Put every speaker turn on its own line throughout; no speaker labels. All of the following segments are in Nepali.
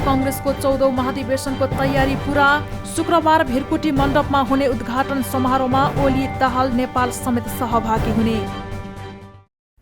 कांग्रेसको 14औं महाधिवेशनको तयारी पूरा। शुक्रबार भिरकुटी मण्डपमा हुने उद्घाटन समारोहमा ओली, दाहाल नेपाल समेत सहभागी हुने।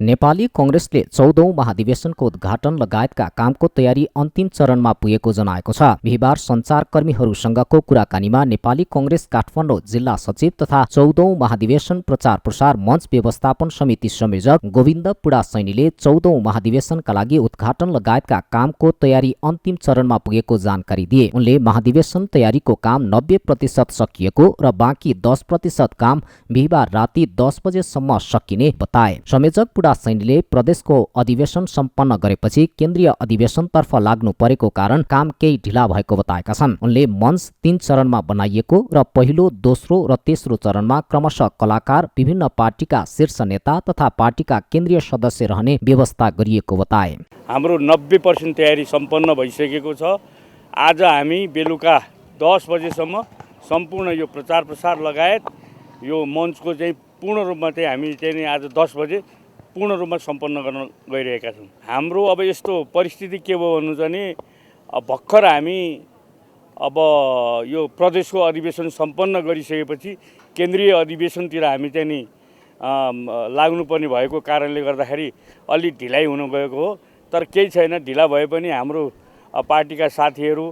नेपाली कांग्रेसले 14औं महाधिवेशनको उद्घाटन लगायतका कामको तयारी अन्तिम चरणमा पुगेको जनाएको छ। बिहीबार सञ्चारकर्मीहरूसँगको कुराकानीमा नेपाली कांग्रेस काठमाडौँ जिल्ला सचिव तथा 14औं महाधिवेशन प्रचार प्रसार मञ्च व्यवस्थापन समिति संयोजक गोविन्द पुडासैनीले 14औं महाधिवेशनका लागि उद्घाटन लगायतका कामको तयारी अन्तिम चरणमा पुगेको जानकारी दिए। उनले महाधिवेशन तयारीको काम 90% सकिएको र बाँकी 10% काम बिहीबार राति 10 बजेसम्म सकिने बताए। संयोजक सैनीले प्रदेशको अधिवेशन सम्पन्न गरेपछि केन्द्रीय अधिवेशनतर्फ लाग्नु परेको कारण काम केही ढिला भएको बताएका छन्। उनले मञ्च 3 चरणमा बनाइएको र पहिलो, दोस्रो र तेस्रो चरणमा क्रमशः कलाकार, विभिन्न पार्टीका शीर्ष नेता तथा पार्टीका केन्द्रीय सदस्य रहने व्यवस्था गरिएको बताए।
हाम्रो 90% तयारी सम्पन्न भइसकेको छ। आज हामी बेलुका 10 बजेसम्म सम्पूर्ण यो प्रचार प्रसार लगायत यो मञ्चको चाहिँ पूर्ण रूपमा चाहिँ हामी चाहिँ आज 10 बजे पूर्ण रूपमा सम्पन्न गर्न गइरहेका छौँ। हाम्रो अब यस्तो परिस्थिति के भयो भन्नु चाहिँ नि भर्खर हामी अब यो प्रदेशको अधिवेशन सम्पन्न गरिसकेपछि केन्द्रीय अधिवेशनतिर हामी चाहिँ नि लाग्नुपर्ने भएको कारणले गर्दाखेरि अलि ढिलाइ हुन गएको हो। तर केही छैन, ढिला भए पनि हाम्रो पार्टीका साथीहरू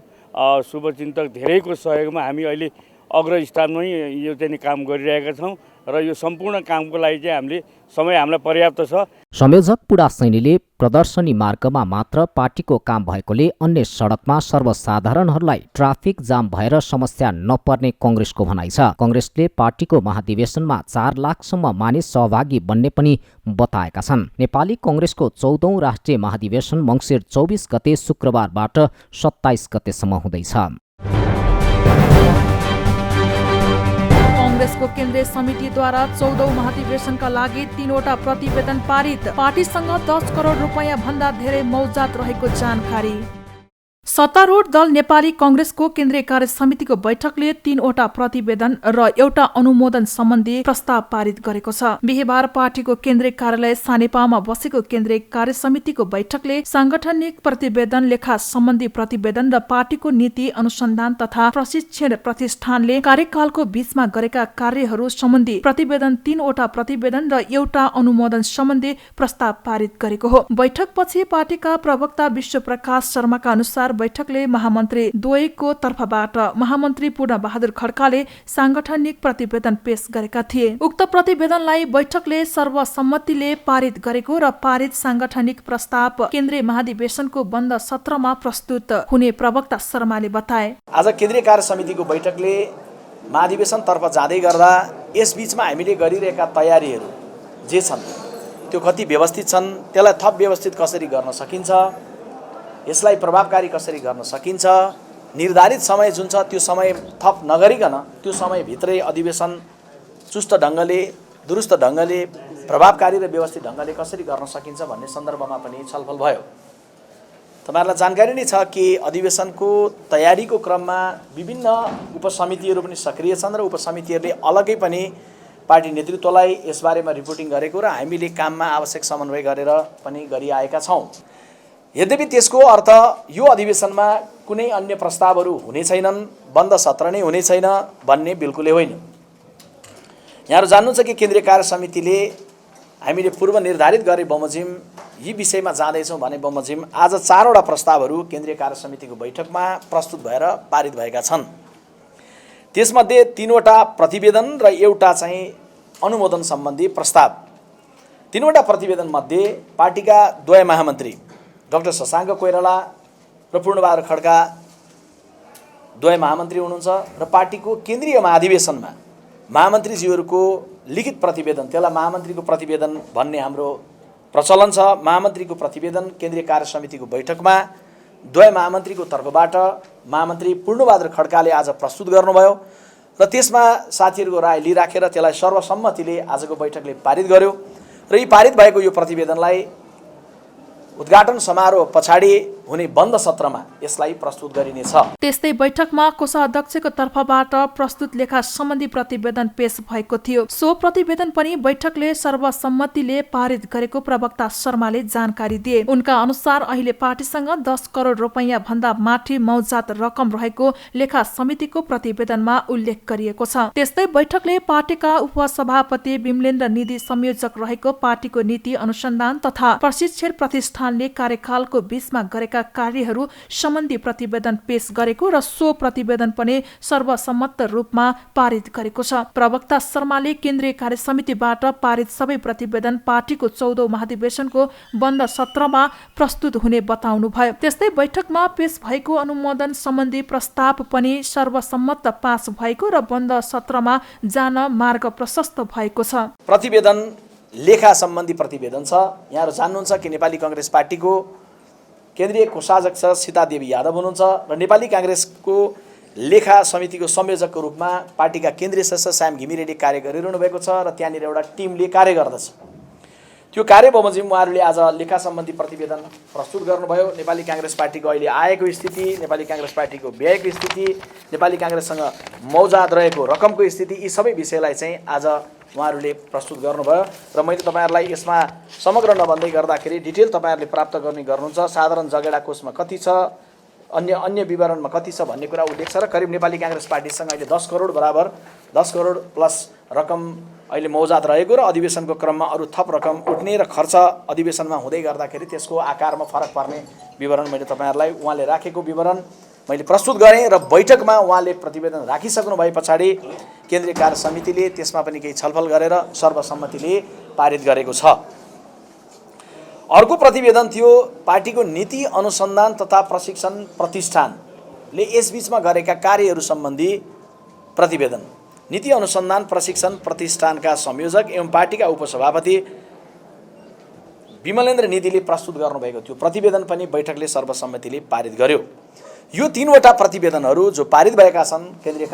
शुभचिन्तक धेरैको सहयोगमा हामी अहिले अग्रस्थानमै यो चाहिँ काम गरिरहेका छौँ र यो सम्पूर्ण कामको लागि चाहिँ हामीले समय हामीलाई पर्याप्त छ।
संयोजक पुडासैनीले प्रदर्शनी मार्गमा मात्र पार्टीको काम भएकोले अन्य सडकमा सर्वसाधारणहरूलाई ट्राफिक जाम भएर समस्या नपर्ने कांग्रेसको भनाइ छ। कांग्रेसले पार्टीको महाधिवेशनमा 4 लाखसम्म मानिस सहभागी बन्ने पनि बताएका छन्। नेपाली कांग्रेसको 14औं राष्ट्रिय महाधिवेशन मङ्सिर 24 गते शुक्रबारबाट 27 गतेसम्म हुँदैछ।
कांग्रेसको केन्द्रीय समितिद्वारा 14औं महाधिवेशनका लागि 3वटा प्रतिवेदन पारित। पार्टीसँग 10 करोड रुपैयाँ भन्दा धेरै मौजात रहेको जानकारी। सत्तारूढ दल नेपाली कांग्रेसको केन्द्रीय कार्य समितिको बैठकले 3वटा प्रतिवेदन र एउटा अनुमोदन सम्बन्धी प्रस्ताव पारित गरेको छ। बिहीबार पार्टीको केन्द्रीय कार्यालय सानेपामा बसेको केन्द्रीय कार्य समितिको बैठकले सांगठनिक प्रतिवेदन, लेखा सम्बन्धी प्रतिवेदन र पार्टीको नीति अनुसन्धान तथा प्रशिक्षण प्रतिष्ठानले कार्यकालको बीचमा गरेका कार्यहरू सम्बन्धी प्रतिवेदन, 3वटा प्रतिवेदन र एउटा अनुमोदन सम्बन्धी प्रस्ताव पारित गरेको हो। बैठकपछि पार्टीका प्रवक्ता विश्वप्रकाश शर्माका अनुसार बैठकले महामन्त्री द्वयको तर्फबाट महामन्त्री पूर्ण बहादुर खड्काले सांगठनिक प्रतिवेदन पेश गरेका थिए। उक्त प्रतिवेदनलाई बैठकले सर्वसम्मतिले पारित गरेको र पारित सांगठनिक प्रस्ताव केन्द्रीय महाधिवेशनको बन्द सत्रमा प्रस्तुत हुने प्रवक्ता शर्माले बताए।
आज केन्द्रीय कार्य समितिको बैठकले महाधिवेशनतर्फ जाँदै गर्दा यसबीचमा हामीले गरिरहेका तयारीहरू जे छन् त्यो कति व्यवस्थित छन्, त्यसलाई थप व्यवस्थित कसरी गर्न सकिन्छ, यसलाई प्रभावकारी कसरी गर्न सकिन्छ, निर्धारित समय जुन छ त्यो समय थप नगरिकन त्यो समयभित्रै अधिवेशन चुस्त ढङ्गले, दुरुस्त ढङ्गले, प्रभावकारी र व्यवस्थित ढङ्गले कसरी गर्न सकिन्छ भन्ने सन्दर्भमा पनि छलफल भयो। तपाईहरुलाई जानकारी नै छ कि अधिवेशनको तयारीको क्रममा विभिन्न उपसमितिहरू पनि सक्रिय छन् र उपसमितिहरूले अलग्गै पनि पार्टी नेतृत्वलाई यसबारेमा रिपोर्टिङ गरेको र हामीले काममा आवश्यक समन्वय गरेर पनि गरिआएका छौँ। यद्यपि त्यसको अर्थ यो अधिवेशनमा कुनै अन्य प्रस्तावहरू हुने छैनन्, बन्द सत्र नै हुने छैन भन्ने बिल्कुलै होइन। यहाँहरू जान्नुहुन्छ कि केन्द्रीय कार्य समितिले हामीले पूर्व निर्धारित गरे बमोजिम यी विषयमा जाँदैछौँ भने बमोजिम आज 4वटा प्रस्तावहरू केन्द्रीय कार्य समितिको बैठकमा प्रस्तुत भएर पारित भएका छन्। त्यसमध्ये 3वटा प्रतिवेदन र एउटा चाहिँ अनुमोदन सम्बन्धी प्रस्ताव। 3वटा प्रतिवेदन मध्ये पार्टीका द्वय महामन्त्री डाक्टर शशाङ्क कोइराला र पूर्णबहादुर खड्का द्वय महामन्त्री हुनुहुन्छ र पार्टीको केन्द्रीय महाधिवेशनमा महामन्त्रीज्यूहरूको लिखित प्रतिवेदन, त्यसलाई महामन्त्रीको प्रतिवेदन भन्ने हाम्रो प्रचलन छ। महामन्त्रीको प्रतिवेदन केन्द्रीय कार्य समितिको बैठकमा द्वय महामन्त्रीको तर्फबाट महामन्त्री पूर्णबहादुर खड्काले आज प्रस्तुत गर्नुभयो र त्यसमा साथीहरूको राय लिइराखेर त्यसलाई सर्वसम्मतिले आजको बैठकले पारित गर्यो र यी पारित भएको यो प्रतिवेदनलाई उद्घाटन समारोह पछाडि हुने बन्द सत्रमा यसलाई प्रस्तुत गरिनेछ।
त्यस्तै बैठकमा कोषाध्यक्षको तर्फबाट प्रस्तुत लेखा सम्बन्धी प्रतिवेदन पेश भएको थियो। सो प्रतिवेदन पनि बैठकले सर्वसम्मतिले पारित गरेको प्रवक्ता शर्माले जानकारी दिए। उनका अनुसार अहिले पार्टीसँग 10 करोड रुपैयाँ भन्दा माथि मौजात रकम रहेको लेखा समितिको प्रतिवेदनमा उल्लेख गरिएको छ। त्यस्तै बैठकले पार्टीका उपसभापति विमलेन्द्र निधि संयोजक रहेको पार्टीको नीति अनुसन्धान तथा प्रशिक्षण प्रतिष्ठानले कार्यकालको बीचमा गरेका कार्यहरू सम्बन्धी प्रतिवेदन पेश गरेको र सो प्रतिवेदन पनि सर्वसम्मत रूपमा पारित गरेको छ। प्रवक्ता शर्माले केन्द्रीय कार्य समितिबाट पारित सबै प्रतिवेदन पार्टीको 14औं महाधिवेशनको बन्द सत्रमा प्रस्तुत हुने बताउनुभयो। त्यस्तै बैठकमा पेश भएको अनुमोदन सम्बन्धी प्रस्ताव पनि सर्वसम्मत पास भएको र बन्द सत्रमा जान मार्ग प्रशस्त भएको छ।
प्रतिवेदन लेखा सम्बन्धी प्रतिवेदन छ। यहाँहरू जान्नुहुन्छ कि नेपाली कांग्रेस पार्टीको केन्द्रीय कोषाध्यक्ष सीतादेवी यादव हुनुहुन्छ र नेपाली कांग्रेसको लेखा समितिको संयोजकको रूपमा पार्टीका केन्द्रीय सदस्य श्याम घिमिरेले कार्य गरिरहनु भएको छ र त्यहाँनिर एउटा टिमले कार्य गर्दछ। त्यो कार्य बमोजिम उहाँहरूले आज लेखा सम्बन्धी प्रतिवेदन प्रस्तुत गर्नुभयो। नेपाली कांग्रेस पार्टीको अहिले आएको स्थिति, नेपाली कांग्रेस पार्टीको व्ययको स्थिति, नेपाली कांग्रेससँग मौजात रहेको रकमको स्थिति, यी सबै विषयलाई चाहिँ आज उहाँहरूले प्रस्तुत गर्नुभयो र मैले तपाईहरुलाई यसमा समग्र नभन्दै गर्दाखेरि डिटेल तपाईहरुले प्राप्त गर्नुहुन्छ। साधारण जगेडा कोषमा कति छ, अन्य विवरणमा कति छ भन्ने कुरा उल्लेख छ र करिब नेपाली कांग्रेस पार्टीसँग अहिले 10 करोड बराबर 10 करोड प्लस रकम अहिले मौजात रहेको र अधिवेशनको क्रममा अरू थप रकम उठ्ने र खर्च अधिवेशनमा हुँदै गर्दाखेरि त्यसको आकारमा फरक पर्ने विवरण मैले तपाईहरुलाई उहाँले राखेको विवरण मैले प्रस्तुत गरेँ र बैठकमा उहाँले प्रतिवेदन राखिसक्नु भए पछाडि केन्द्रीय कार्य समितिले त्यसमा पनि केही छलफल गरेर सर्वसम्मतिले पारित गरेको छ। अर्को प्रतिवेदन थियो पार्टीको नीति अनुसन्धान तथा प्रशिक्षण प्रतिष्ठानले यसबीचमा गरेका कार्यहरू सम्बन्धी प्रतिवेदन। नीति अनुसन्धान प्रशिक्षण प्रतिष्ठानका संयोजक एवं पार्टीका उपसभापति विमलेन्द्र निधिले प्रस्तुत गर्नुभएको थियो। प्रतिवेदन पनि बैठकले सर्वसम्मतिले पारित गर्यो। यो 3वटा प्रतिवेदनहरू जो पारित भएका छन् केन्द्रीय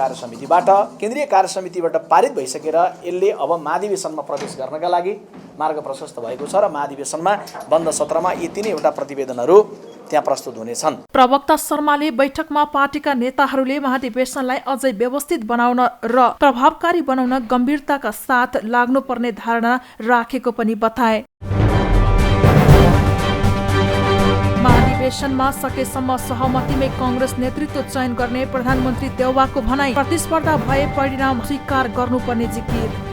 कार्य समितिबाट पारित भइसकेर यसले अब महाधिवेशनमा प्रवेश गर्नका लागि मार्ग प्रशस्त भएको छ र महाधिवेशनमा बन्द सत्रमा यी 3वटा प्रतिवेदनहरू त्यहाँ प्रस्तुत हुनेछन्।
प्रवक्ता शर्माले बैठकमा पार्टीका नेताहरूले महाधिवेशनलाई अझै व्यवस्थित बनाउन र प्रभावकारी बनाउन गम्भीरताका साथ लाग्नुपर्ने धारणा राखेको पनि बताए। महाधिवेशनमा सकेसम्म सहमतिमै कांग्रेस नेतृत्व चयन गर्ने प्रधानमन्त्री देउवाको भनाई। प्रतिस्पर्धा भए परिणाम स्वीकार गर्नुपर्ने जिकिर।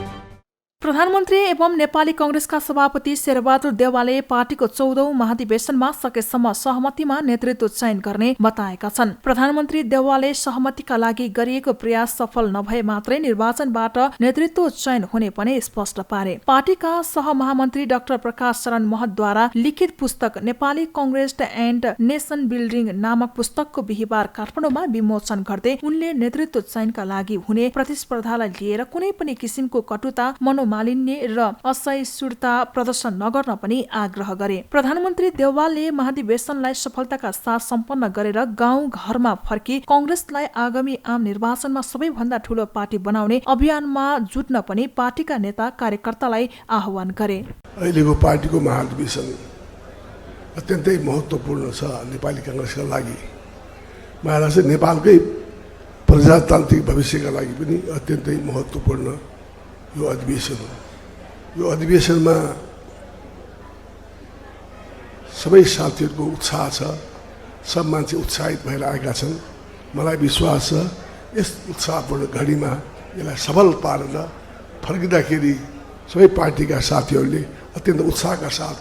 प्रधानमन्त्री एवं नेपाली कांग्रेसका सभापति शेरबहादुर देउवाले पार्टीको 14औं महाधिवेशनमा सकेसम्म सहमतिमा नेतृत्व चयन गर्ने बताएका छन्। प्रधानमन्त्री देउवाले सहमतिका लागि गरिएको प्रयास सफल नभए मात्रै निर्वाचनबाट नेतृत्व चयन हुने पनि स्पष्ट पारे। पार्टीका सहमहामन्त्री डाक्टर प्रकाश शरण महतद्वारा लिखित पुस्तक Nepali Congress and nation building नामक पुस्तकको बिहिबार काठमाडौँमा विमोचन गर्दै उनले नेतृत्व चयनका लागि हुने प्रतिस्पर्धालाई लिएर कुनै पनि किसिमको कटुता मालिन्य र असहिष्णुता प्रदर्शन नगर्न पनि आग्रह गरे। प्रधानमन्त्री देउवालले महाधिवेशनलाई सफलताका साथ सम्पन्न गरेर गाउँ घरमा फर्की कांग्रेसलाई आगामी आम निर्वाचनमा सबैभन्दा ठूलो पार्टी बनाउने अभियानमा जुट्न पनि पार्टीका नेता कार्यकर्तालाई आह्वान गरे।
अहिलेको पार्टीको महाधिवेशन अत्यन्तै महत्त्वपूर्ण छ नेपाली कांग्रेसका लागि। मलाई लाग्छ नेपालकै प्रजातान्त्रिक भविष्यका लागि पनि अत्यन्तै महत्त्वपूर्ण यो अधिवेशन हो। यो अधिवेशनमा सबै साथीहरूको उत्साह छ, सब मान्छे उत्साहित भएर आएका छन्। मलाई विश्वास छ यस उत्साहपूर्ण घडीमा यसलाई सफल पारेर फर्किँदाखेरि सबै पार्टीका साथीहरूले अत्यन्त उत्साहका साथ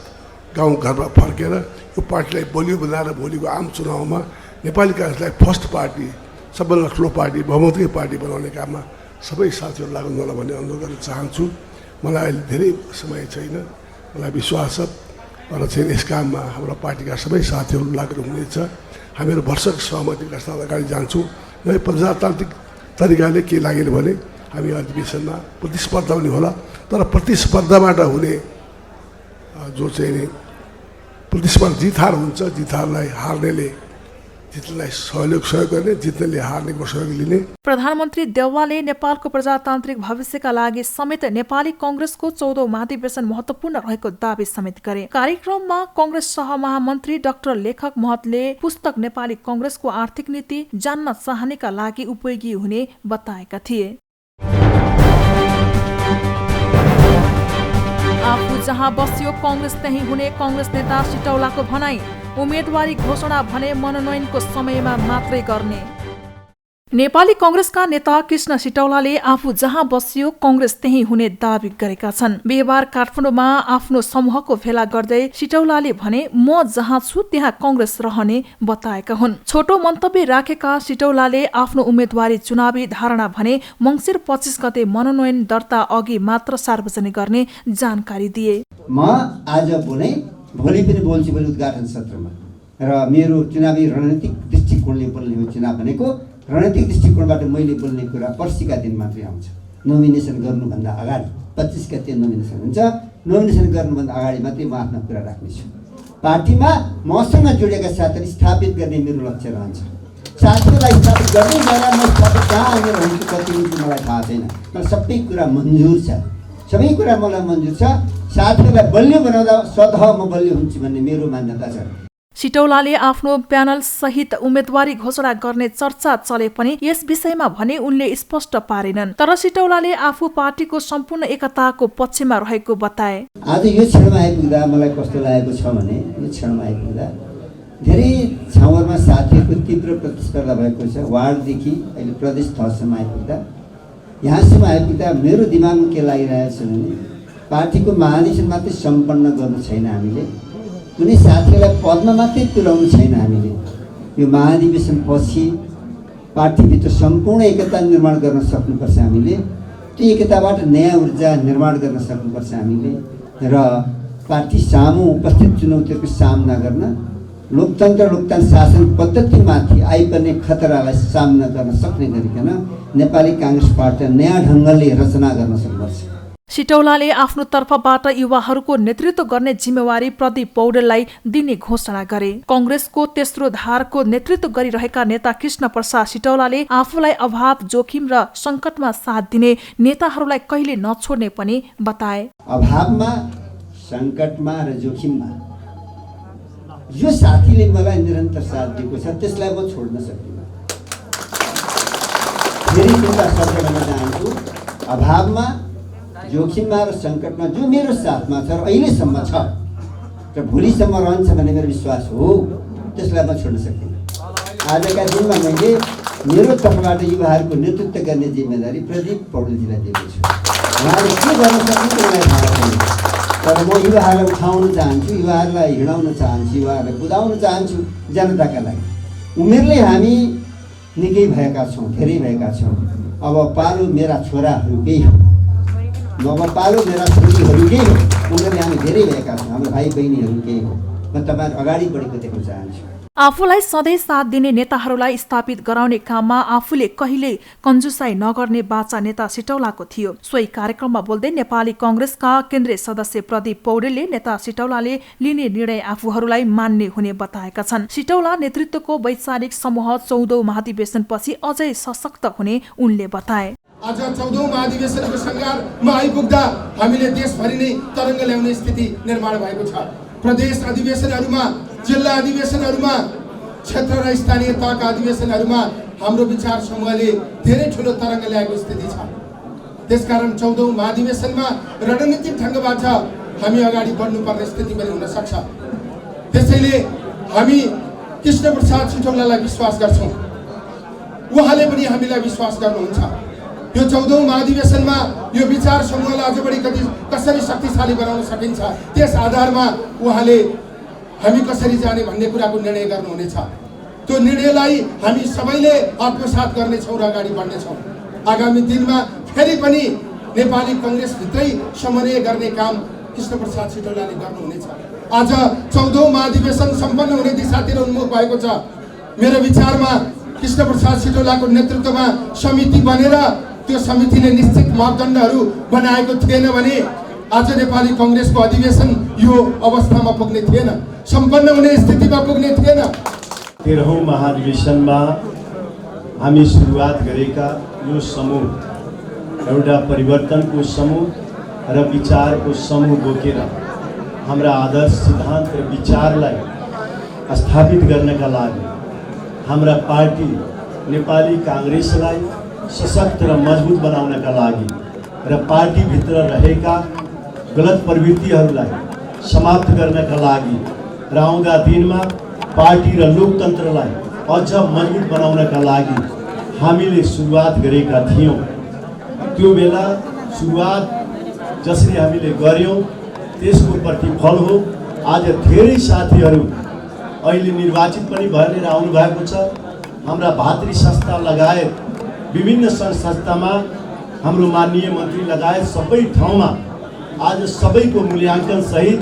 गाउँघरमा फर्केर यो पार्टीलाई बलियो बनाएर भोलिको आम चुनावमा नेपाली कांग्रेसलाई फर्स्ट पार्टी, सबभन्दा ठुलो पार्टी, बहुमतकै पार्टी बनाउने काममा सबै साथीहरू लाग्नु होला भन्ने अनुरोध गर्न चाहन्छु। मलाई अहिले धेरै समय छैन, मलाई विश्वास छ र चाहिँ यस काममा हाम्रो पार्टीका सबै साथीहरू लागु हुनेछ। हामीहरू भरसक सहमतिका साथ अगाडि जान्छौँ। नयाँ प्रजातान्त्रिक तरिकाले के लागेन भने हामी अधिवेशनमा प्रतिस्पर्धा पनि होला, तर प्रतिस्पर्धाबाट हुने जो चाहिँ प्रतिस्पर्धा जितहार हुन्छ, जितहारलाई हार्नेले जित्नेलाई सहयोग गर्ने, जित्नेले हार्नेको सहयोग लिने।
प्रधानमन्त्री देउवाले नेपालको प्रजातान्त्रिक भविष्यका लागि समेत नेपाली कांग्रेसको 14औं महाधिवेशन महत्वपूर्ण रहेको दावी समेत गरे। कार्यक्रममा कांग्रेस सहमहामन्त्री डाक्टर लेखक महतले पुस्तक नेपाली कांग्रेसको आर्थिक नीति जान्न चाहनेका लागि उपयोगी हुने बताएका थिए। आफू जहाँ बस्यो कांग्रेस त्यही हुने कांग्रेस नेता सिटौलाको भनाई। उम्मेदवारी घोषणा भने मनोनयनको समयमा मात्रै गर्ने। नेपाली कांग्रेसका नेता कृष्ण सिटौलाले आफू जहाँ बस्यो कांग्रेस त्यही हुने दावी गरेका छन्। बिहीबार काठमाडौँमा आफ्नो समूहको भेला गर्दै सिटौलाले भने म जहाँ छु त्यहाँ कांग्रेस रहने बताएका हुन्। छोटो मन्तव्य राखेका सिटौलाले आफ्नो उम्मेदवारी चुनावी धारणा भने मङ्सिर 25 गते मनोनयन दर्ता अघि मात्र सार्वजनिक गर्ने जानकारी दिए।
म आज बोले भोलि पनि बोल्छु भोलि उद्घाटन सत्रमा र मेरो चुनावी रणनीतिक दृष्टिकोणले बोल्ने चुनाव भनेको रणनीतिक दृष्टिकोणबाट मैले बोल्ने कुरा पर्सिका दिन मात्रै आउँछ। नोमिनेसन गर्नुभन्दा अगाडि 25 गते नोमिनेसन हुन्छ। नोमिनेसन गर्नुभन्दा अगाडि मात्रै म आफ्नो कुरा राख्नेछु। पार्टीमा मसँग जोडिएका साथीहरू स्थापित गर्ने मेरो लक्ष्य रहन्छ। साथीहरूलाई स्थापित गर्दै जाँदा म स्थापित कहाँ आउने रहेछु कति हुन्छ मलाई थाहा छैन। तर सबै कुरा मन्जुर छ, सबै कुरा मलाई मन्जुर छ। साथीहरूलाई बलियो बनाउँदा स्वतः म बलियो हुन्छु भन्ने मेरो मान्यता छ।
सिटौलाले आफ्नो प्यानल सहित उम्मेदवारी घोषणा गर्ने चर्चा चले पनि यस विषयमा भने उनले स्पष्ट पारेनन्। तर सिटौलाले आफू पार्टीको सम्पूर्ण एकताको पक्षमा रहेको बताए।
आज यो क्षणमा आइपुग्दा मलाई कस्तो लागेको छ भने यो क्षणमा आइपुग्दा धेरै ठाउँहरूमा साथीहरूको तीव्र प्रतिस्पर्धा भएको छ। वार्डदेखि अहिले प्रदेश तहसम्म आइपुग्दा यहाँसम्म आइपुग्दा मेरो दिमागमा के लागिरहेको छ भने पार्टीको महाधिवेशन मात्रै सम्पन्न गर्नु छैन हामीले, कुनै साथीहरूलाई पदमा मात्रै तुल्याउनु छैन हामीले। यो महाधिवेशन पछि पार्टीभित्र सम्पूर्ण एकता निर्माण गर्न सक्नुपर्छ हामीले। त्यो एकताबाट नयाँ ऊर्जा निर्माण गर्न सक्नुपर्छ हामीले र पार्टी सामु उपस्थित चुनौतीहरूको सामना गर्न लोकतन्त्र शासन पद्धतिमाथि आइपर्ने खतरालाई सामना गर्न सक्ने गरिकन नेपाली कांग्रेस पार्टी नयाँ ढङ्गले रचना गर्न सक्नुपर्छ।
सिटौलाले आफ्नो तर्फबाट युवाहरूको नेतृत्व गर्ने जिम्मेवारी प्रदीप पौडेललाई दिने घोषणा गरे। कांग्रेसको तेस्रो धारको नेतृत्व गरिरहेका नेता कृष्ण प्रसाद सिटौलाले आफूलाई अभाव, जोखिम र संकटमा साथ दिने नेताहरूलाई कहिले नछोड्ने पनि बताए।
अभावमा, संकटमा र जोखिममा जो साथीले मलाई निरन्तर साथ दिएको छ त्यसलाई म छोड्न सक्दिनँ। फेरि एउटा शब्द भन्न चाहन्छु, अभावमा, जोखिममा र सङ्कटमा जो मेरो साथमा छ र अहिलेसम्म छ र भोलिसम्म रहन्छ भन्ने मेरो विश्वास हो, त्यसलाई म छोड्न सक्दिनँ। आजका दिनमा मैले मेरो तर्फबाट युवाहरूको नेतृत्व गर्ने जिम्मेदारी प्रदीप पौडेलजीलाई दिएको छु। उहाँले के गर्न सक्नुहुन्छ मलाई थाहा छैन, तर म युवाहरूलाई उठाउन चाहन्छु, युवाहरूलाई हिँडाउन चाहन्छु, युवाहरूलाई कुदाउन चाहन्छु जनताका लागि। उमेरले हामी निकै भएका छौँ, धेरै भएका छौँ। अब पालो मेरा छोराहरूकै हो, नवपालो मेरा छोरीहरूकै हो। उनीहरूले हामी धेरै भएका छौँ, हाम्रो भाइ बहिनीहरूकै हो। म तपाईँहरू अगाडि बढेको देख्न चाहन्छु।
आफूलाई सधैँ साथ दिने नेताहरूलाई स्थापित गराउने काममा आफूले कहिले कन्जुसाई नगर्ने बाचा नेता सिटौलाको थियो। सोही कार्यक्रममा बोल्दै नेपाली कांग्रेसका केन्द्रीय सदस्य प्रदीप पौडेलले नेता सिटौलाले लिने निर्णय आफूहरूलाई मान्ने हुने बताएका छन्। सिटौला नेतृत्वको वैचारिक समूह 14औं महाधिवेशनपछि अझै सशक्त हुने उनले बताए।
आज 14औं महाधिवेशनको सङ्घारमा आइपुग्दा हामीले देशभरि नै तरङ्ग ल्याउने स्थिति निर्माण भएको छ। प्रदेश अधिवेशनहरूमा, जिल्ला अधिवेशनहरूमा, क्षेत्र र स्थानीय तहका अधिवेशनहरूमा हाम्रो विचार समूहले धेरै ठुलो तरङ्ग ल्याएको स्थिति छ। त्यसकारण 14औं महाधिवेशनमा रणनीतिक ढङ्गबाट हामी अगाडि बढ्नुपर्ने स्थिति पनि हुन सक्छ। त्यसैले हामी कृष्ण प्रसाद सिटौलालाई विश्वास गर्छौँ, उहाँले पनि हामीलाई विश्वास गर्नुहुन्छ। यो 14औं महाधिवेशनमा यो विचार समूहलाई अझ बढी कसरी शक्तिशाली बनाउन सकिन्छ, त्यस आधारमा उहाँले हामी कसरी जाने भन्ने कुराको निर्णय गर्नुहुनेछ। त्यो निर्णयलाई हामी सबैले आत्मसात गर्नेछौँ र अगाडि बढ्नेछौँ। आगामी दिनमा फेरि पनि नेपाली कांग्रेसभित्रै समन्वय गर्ने काम कृष्ण प्रसाद सिटौलाले गर्नुहुनेछ। आज 14औं महाधिवेशन सम्पन्न हुने दिशातिर उन्मुख भएको छ। मेरो विचारमा कृष्ण प्रसाद सिटौलाको नेतृत्वमा समिति बनेर त्यो समितिले निश्चित मापदण्डहरू बनाएको थिएन भने आज नेपाली कांग्रेसको अधिवेशन यो अवस्थामा पुग्ने थिएन, सम्पन्न हुने स्थितिमा पुग्ने थिएन।
13औं महाधिवेशनमा हामी सुरुवात गरेका यो समूह एउटा परिवर्तनको समूह र विचारको समूह बोकेर हाम्रा आदर्श सिद्धान्त र विचारलाई स्थापित गर्नका लागि हाम्रा पार्टी नेपाली काङ्ग्रेसलाई सशक्त र मजबुत बनाउनका लागि र पार्टीभित्र रहेका गलत प्रवृत्तिहरूलाई समाप्त गर्नका लागि र आउँदा दिनमा पार्टी र लोकतन्त्रलाई अझ मजबुत बनाउनका लागि हामीले सुरुवात गरेका थियौँ। त्यो बेला सुरुवात जसरी हामीले गर्यौँ त्यसको प्रतिफल हो आज धेरै साथीहरू अहिले निर्वाचित पनि भएर आउनु भएको छ। हाम्रा भातृ संस्था लगायत विभिन्न सङ्घ संस्थामा हाम्रो माननीय मन्त्री लगायत सबै ठाउँमा आज सबैको मूल्याङ्कन सहित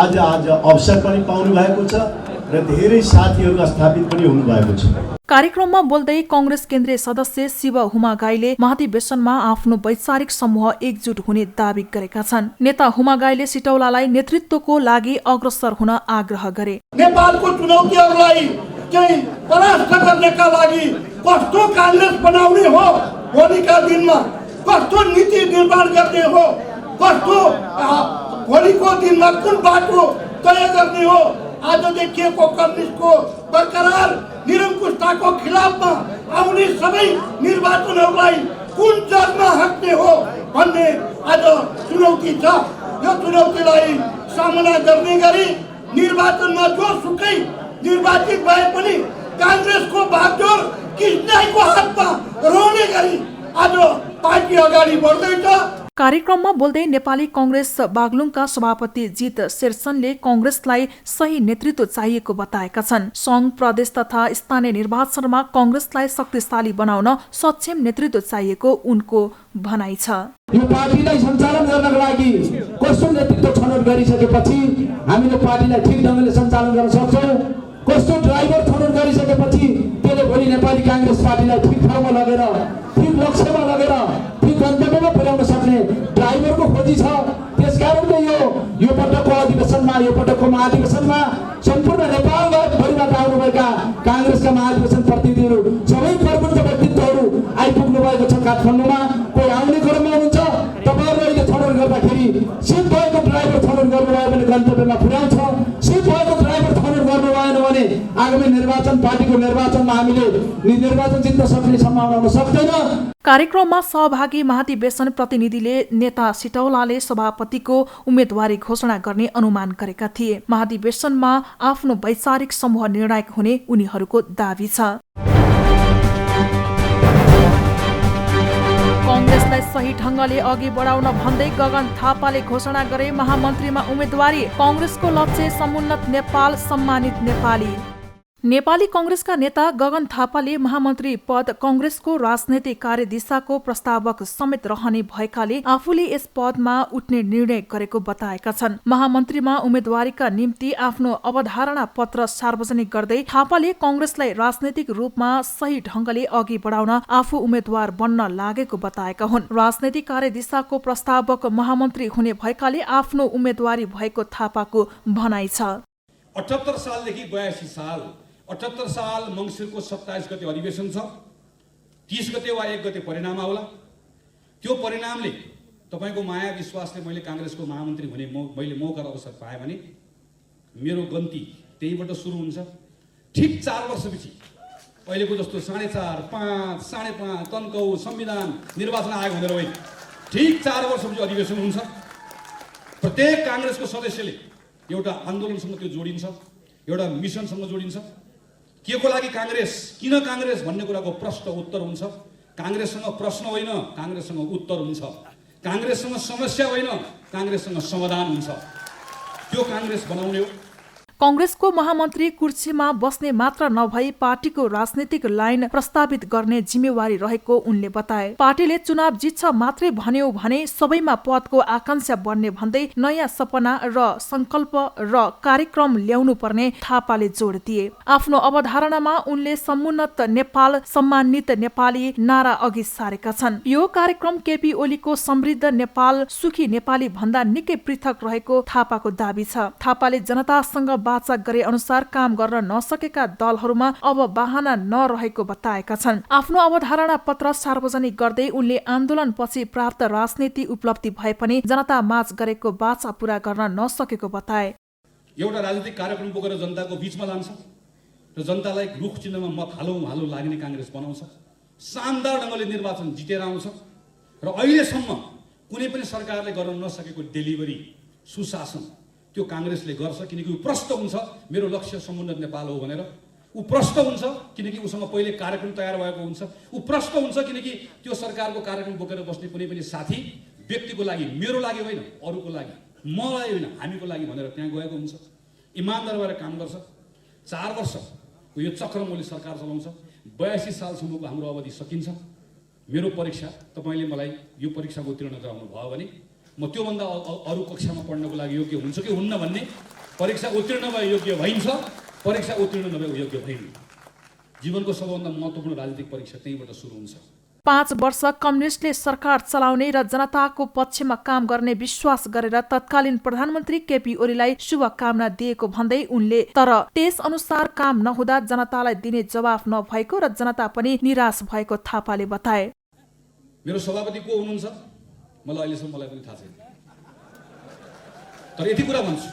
आज अवसर पनि पाउनु भएको छ र धेरै साथीहरू स्थापित पनि हुनुभएको छ।
कार्यक्रममा बोल्दै कांग्रेस केन्द्रीय सदस्य शिव हुमागाईले महाधिवेशनमा आफ्नो वैचारिक समूह एकजुट हुने दावी गरेका छन्। नेता हुमागाईले सिटौलालाई नेतृत्वको लागि अग्रसर हुन आग्रह गरे।
नेपालको चुनौतीहरूलाई चाहिँ परास्त गर्नका लागि कस्तो कांग्रेस बनाउने हो, भोलिका दिनमा कस्तो नीति निर्माण गर्ने हो, कस्तो भोलिको दिनमा कुन बाटो तय गर्ने हो, आज देखिएको कम्युनिस्टको बरकरार निरङ्कुशताको खिलाफमा आउने सबै निर्वाचनहरूलाई कुन जगमा हाँक्ने हो भन्ने आज चुनौती छ। यो चुनौतीलाई सामना गर्ने गरी निर्वाचनमा जोसुकै निर्वाचित भए पनि काङ्ग्रेसको भागडोर कृष्णको हातमा रहने गरी आज पार्टी अगाडि बढ्दैछ।
कार्यक्रममा बोल्दै नेपाली कांग्रेस बागलुङका सभापति जित शेरसनले कांग्रेसलाई सही नेतृत्व चाहिएको बताएका छन्। संघ, प्रदेश तथा स्थानीय निर्वाचनमा कांग्रेसलाई शक्तिशाली बनाउन सक्षम नेतृत्व चाहिएको उनको भनाइ छ।
यो पार्टीलाई सञ्चालन गर्नका लागि कस्तो नेतृत्व छनौट गरिसकेपछि हामीले पार्टीलाई ठिक ढङ्गले सञ्चालन गर्न सक्छौँ। कस्तो ड्राइभर छनौट गरिसकेपछि त्यसले भोलि नेपाली कांग्रेस पार्टीलाई ठिक ठाउँमा लगेर ठिक लक्ष्यमा लगेर ठिक गन्तव्यमा पुर्याउन सक्ने ड्राइभरको खोजी छ। त्यसकारणले यो पटकको अधिवेशनमा, यो पटकको महाधिवेशनमा सम्पूर्ण नेपालभरिबाट आउनुभएका कांग्रेसका महाधिवेशन प्रतिनिधिहरू सबै प्रमुख व्यक्तित्वहरू आइपुग्नु भएको छ काठमाडौँमा। कोही आउने क्रममा हुन्छ। तपाईँहरूले अहिले छनौट गर्दाखेरि सिट भएको ड्राइभर छनौट गर्नुभयो भने गन्तव्यमा पुर्याउँछ। सिट भएको ड्राइभर छनौट गर्नु भएन भने आगामी निर्वाचन, पार्टीको निर्वाचनमा हामीले निर्वाचन जित्न सक्ने सम्भावना हुन सक्दैन।
कार्यक्रममा सहभागी महाधिवेशन प्रतिनिधिले नेता सिटौलाले सभापतिको उम्मेदवारी घोषणा गर्ने अनुमान गरेका थिए। महाधिवेशनमा आफ्नो वैचारिक समूह निर्णायक हुने उनीहरूको दावी छ। कांग्रेसलाई सही ढंगले अघि बढाउन भन्दै गगन थापाले घोषणा गरे महामन्त्रीमा उम्मेदवारी। कांग्रेसको लक्ष्य समुन्नत नेपाल, सम्मानित नेपाली। नेपाली कांग्रेसका नेता गगन थापाले महामन्त्री पद कांग्रेसको राजनैतिक कार्यदिशाको प्रस्तावक समेत रहने भएकाले आफूले यस पदमा उठ्ने निर्णय गरेको बताएका छन्। महामन्त्रीमा उम्मेदवारीका निम्ति आफ्नो अवधारणा पत्र सार्वजनिक गर्दै थापाले कांग्रेसलाई राजनैतिक रूपमा सही ढंगले अघि बढाउन आफू उम्मेद्वार बन्न लागेको बताएका हुन्। राजनैतिक कार्यदिशाको प्रस्तावक महामन्त्री हुने भएकाले आफ्नो उम्मेदवारी भएको थापाको भनाइ छ।
78 सालदेखि 82 साल 78 साल मङ्सिरको 27 गते अधिवेशन छ। 30 गते वा 1 गते परिणाम आउला। त्यो परिणामले तपाईको माया विश्वासले मैले कांग्रेसको महामन्त्री हुने मैले मौका र अवसर पाएँ भने मेरो गन्ती त्यहीबाट सुरु हुन्छ। ठीक 4 वर्षपछि अहिलेको जस्तो 4.5, 5, 5.5 तन्कौ संविधान निर्वाचन आयोग भनेर होइन, ठीक 4 वर्षपछि अधिवेशन हुन्छ। प्रत्येक कांग्रेसको सदस्यले एउटा आन्दोलनसँग त्यो जोडिन्छ, एउटा मिसनसँग जोडिन्छ। के को लागि कांग्रेस, किन कांग्रेस भन्ने कुराको प्रश्न उत्तर हुन्छ। कांग्रेससँग प्रश्न होइन, कांग्रेससँग उत्तर हुन्छ। कांग्रेससँग समस्या होइन, कांग्रेससँग समाधान हुन्छ। त्यो कांग्रेस बनाउने हो।
कांग्रेसको महामन्त्री कुर्सीमा बस्ने मात्र नभई पार्टीको राजनीतिक लाइन प्रस्तावित गर्ने जिम्मेवारी रहेको उनले बताए। पार्टीले चुनाव जित्छ मात्रै भन्यो भने सबैमा पदको आकांक्षा बढ्ने भन्दै नयाँ सपना र संकल्प र कार्यक्रम ल्याउनु पर्ने थापाले जोड दिए। आफ्नो अवधारणामा उनले समुन्नत नेपाल, सम्मानित नेपाली नारा अघि सारेका छन्। यो कार्यक्रम केपी ओलीको समृद्ध नेपाल, सुखी नेपाली भन्दा निकै पृथक रहेको थापाको दावी छ। थापाले जनतासँग वाचा गरे अनुसार काम गर्न नसकेका दलहरूमा अब बहाना नरहेको बताएका छन्। आफ्नो अवधारणा पत्र सार्वजनिक गर्दै उनले आन्दोलनपछि प्राप्त राजनीति उपलब्धि भए पनि जनता माझ गरेको वाचा पूरा गर्न नसकेको बताए।
एउटा राजनीतिक कार्यक्रम बोकेर जनताको बीचमा जान्छ र जनतालाई रुख चिन्हमा मत हालौँ लाग्ने काङ्ग्रेस बनाउँछ, शानदार ढङ्गले निर्वाचन जितेर आउँछ र अहिलेसम्म कुनै पनि सरकारले गर्न नसकेको डेलिभरी सुशासन त्यो काङ्ग्रेसले गर्छ। किनकि ऊ प्रष्ट हुन्छ मेरो लक्ष्य समुन्नत नेपाल हो भनेर, ऊ प्रष्ट हुन्छ किनकि उसँग पहिले कार्यक्रम तयार भएको हुन्छ, ऊ प्रष्ट हुन्छ किनकि त्यो सरकारको कार्यक्रम बोकेर बस्ने कुनै पनि साथी व्यक्तिको लागि, मेरो लागि होइन अरूको लागि, मलाई होइन हामीको लागि भनेर त्यहाँ गएको हुन्छ, इमानदार भएर काम गर्छ। 4 वर्ष यो चक्रमौली सरकार चलाउँछ। 82 सालसम्मको हाम्रो अवधि सकिन्छ। मेरो परीक्षा तपाईँले मलाई यो परीक्षाको उत्तीर्ण गराउनु भयो भने म त्योभन्दा अरू कक्षामा पढ्नको लागि योग्य हुन्छ कि हुन्न भन्ने, परीक्षा उत्तीर्ण भए योग्य भइन्छ, परीक्षा उत्तीर्ण नभए योग्य भइन्न। जीवनको सबभन्दा महत्त्वपूर्ण राजनीतिक परीक्षा त्यहीँबाट सुरु हुन्छ।
5 वर्ष कम्युनिस्टले सरकार चलाउने र जनताको पक्षमा काम गर्ने विश्वास गरेर तत्कालीन प्रधानमन्त्री केपी ओलीलाई शुभकामना दिएको भन्दै उनले तर त्यस अनुसार काम नहुँदा जनतालाई दिने जवाफ नभएको र जनता पनि निराश भएको थापाले बताए।
मेरो सभापति को हुनुहुन्छ मलाई अहिलेसम्म पनि थाहा छैन, तर यति कुरा भन्छु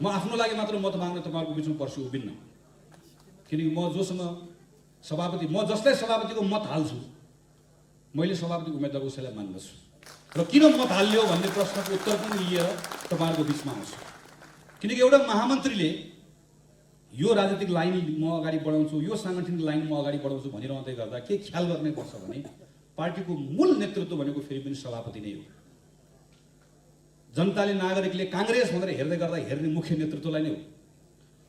म आफ्नो लागि मात्र मत माग्न तपाईँहरूको बिचमा पर्छु उभिन्न। किनकि म जोसँग सभापति, म जसलाई सभापतिको मत हाल्छु मैले सभापति उम्मेदवार उसैलाई मान्दछु र किन मत हाल्यो भन्ने प्रश्नको उत्तर पनि लिएर तपाईँहरूको बिचमा आउँछु। किनकि एउटा महामन्त्रीले यो राजनीतिक लाइन म अगाडि बढाउँछु, यो साङ्गठनिक लाइन म अगाडि बढाउँछु भनिरहँदै गर्दा के ख्याल गर्ने पर्छ भने पार्टीको मूल नेतृत्व भनेको फेरि पनि सभापति नै हो। जनताले नागरिकले काङ्ग्रेस भनेर हेर्दै गर्दा हेर्ने मुख्य नेतृत्वलाई नै हो।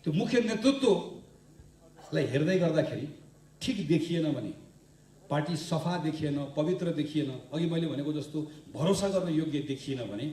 त्यो मुख्य नेतृत्वलाई हेर्दै गर्दाखेरि ठिक देखिएन भने, पार्टी सफा देखिएन, पवित्र देखिएन, अघि मैले भनेको जस्तो भरोसा गर्न योग्य देखिएन भने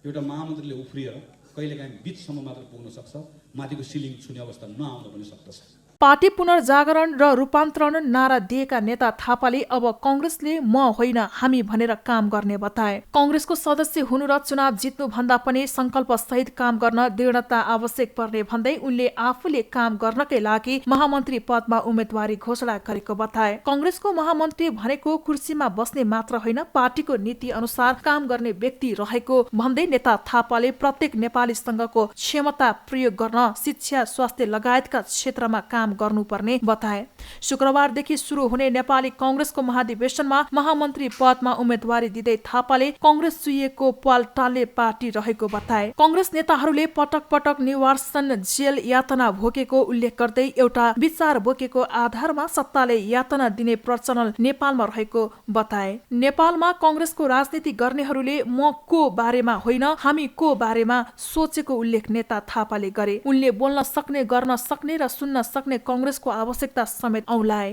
एउटा महामन्त्रीले उफ्रिएर कहिलेकाहीँ बिचसम्म मात्र पुग्न सक्छ, माथिको सिलिङ छुने अवस्था नआउन पनि सक्दछ।
पार्टी पुनर्जागरण र रूपान्तरण नारा दिएका नेता थापाले अब कांग्रेसले म होइन हामी भनेर काम गर्ने बताए। कांग्रेसको सदस्य हुनु र चुनाव जित्नु भन्दा पनि संकल्प सहित काम गर्न दृढता आवश्यक पर्ने भन्दै उनले आफूले काम गर्नकै लागि महामन्त्री पदमा उम्मेदवारी घोषणा गरेको बताए। कांग्रेसको महामन्त्री भनेको कुर्सीमा बस्ने मात्र होइन, पार्टीको नीति अनुसार काम गर्ने व्यक्ति रहेको भन्दै नेता थापाले प्रत्येक नेपाली संघको क्षमता प्रयोग गर्न शिक्षा, स्वास्थ्य लगायतका क्षेत्रमा काम गर्नुपर्ने बताए। शुक्रबारदेखि सुरु हुने नेपाली कांग्रेसको महाधिवेशनमा महामन्त्री पदमा उम्मेदवारी दिँदै थापाले कांग्रेस चुइएको पाल टाल्ने पार्टी रहेको बताए। कांग्रेस नेताहरूले पटक पटक निवासन जेल यातना भोगेको उल्लेख गर्दै एउटा विचार बोकेको आधारमा सत्ताले यातना दिने प्रचलन नेपालमा रहेको बताए। नेपालमा कांग्रेसको राजनीति गर्नेहरूले म को बारेमा होइन हामी को बारेमा सोचेको उल्लेख नेता थापाले गरे। उनले बोल्न सक्ने, गर्न सक्ने र सुन्न सक्ने कांग्रेसको आवश्यकता समेत औलाए।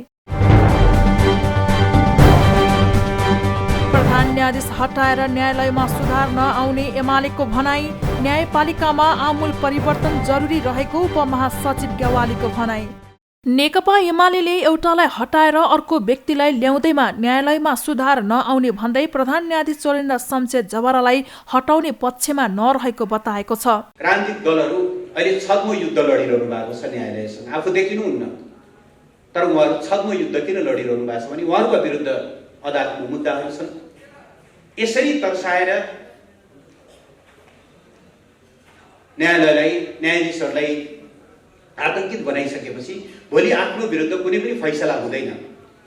प्रधान न्यायाधीश हटाएर न्यायालयमा सुधार नआउने एमालेको भनाई। न्यायपालिकामा आमूल परिवर्तन जरुरी रहेको उपमहासचिव ग्यावालीको भनाई। नेकपा एमाले एउटालाई हटाएर अर्को व्यक्तिलाई ल्याउँदैमा न्यायालयमा सुधार नआउने भन्दै प्रधान न्यायाधीश चोरेन्द्र शमशेर जवरालाई हटाउने पक्षमा नरहेको बताएको छ।
राजनीतिक दलहरू अहिले छद्म युद्ध लडिरहनु भएको छ न्यायालयसँग, आफू देखिनुहुन्न, तर उहाँहरू छद्म युद्ध किन लडिरहनु भएको छ भने उहाँहरूका विरुद्ध अदालतमा मुद्दाहरू छन्। यसरी तर्साएर न्यायालयलाई, न्यायाधीशहरूलाई आतंकित बनाइसकेपछि भोलि आफ्नो विरुद्ध कुनै पनि फैसला हुँदैन।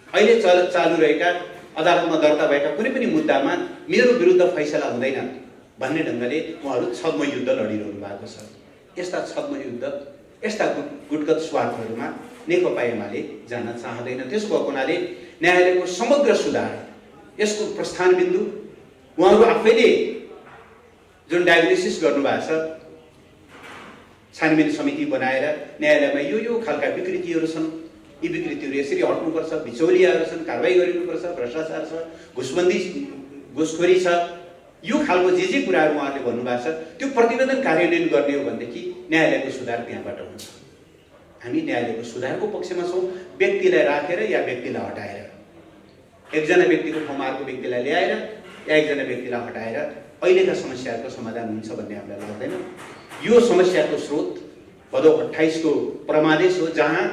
अहिले चालु रहेका अदालतमा दर्ता भएका कुनै पनि मुद्दामा मेरो विरुद्ध फैसला हुँदैन भन्ने ढङ्गले उहाँहरू छद्म युद्ध लडिरहनु भएको छ। यस्ता छद्म युद्ध, यस्ता गुटगत स्वार्थहरूमा नेकपा एमाले जान चाहँदैन। त्यसो भएको हुनाले न्यायालयको समग्र सुधार, यसको प्रस्थान बिन्दु उहाँहरू आफैले जुन डायग्नोसिस गर्नुभएको छ, छानबिन समिति बनाएर न्यायालयमा यो खालका विकृतिहरू छन्, यी विकृतिहरू यसरी हट्नुपर्छ, बिचौलियाहरू छन्, कारवाही गरिनुपर्छ, भ्रष्टाचार छ, घुसखोरी छ, यो खालको जे कुराहरू उहाँहरूले भन्नुभएको छ त्यो प्रतिवेदन कार्यान्वयन गर्ने हो भनेदेखि न्यायालयको सुधार त्यहाँबाट हुन्छ। हामी न्यायालयको सुधारको पक्षमा छौँ। व्यक्तिलाई राखेर या व्यक्तिलाई हटाएर, एकजना व्यक्तिको ठाउँमा अर्को व्यक्तिलाई ल्याएर या एकजना व्यक्तिलाई हटाएर अहिलेका समस्याहरूको समाधान हुन्छ भन्ने हामीलाई लाग्दैन। यो समस्याको स्रोत भदौ 28 को परमादेश हो जहाँ